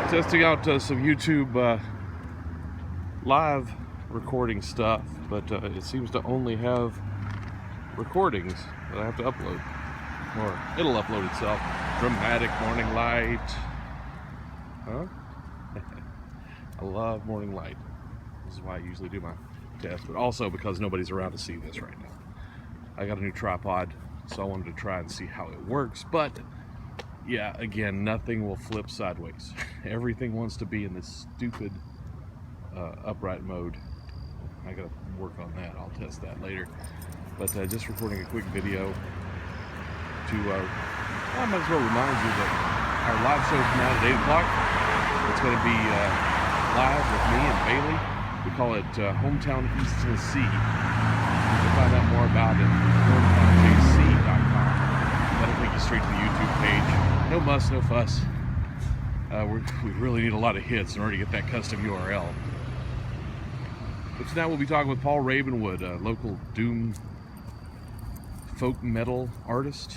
Testing out some YouTube live recording stuff, but it seems to only have recordings that I have to upload, or it'll upload itself. Dramatic morning light, huh? I love morning light. This is why I usually do my test, but also because nobody's around to see this right now. I got a new tripod, so I wanted to try and see how it works, but yeah, again, nothing will flip sideways. Everything wants to be in this stupid upright mode. I gotta work on that. I'll test that later. But just recording a quick video to, I might as well remind you that our live show tonight at 8 o'clock, it's going to be live with me and Bailey. We call it Hometown East Tennessee. You can find out more about it at hometownjc.com. That'll take you straight to the YouTube page. No muss, no fuss. We really need a lot of hits in order to get that custom URL. But tonight we'll be talking with Paul Ravenwood, a local doom folk metal artist.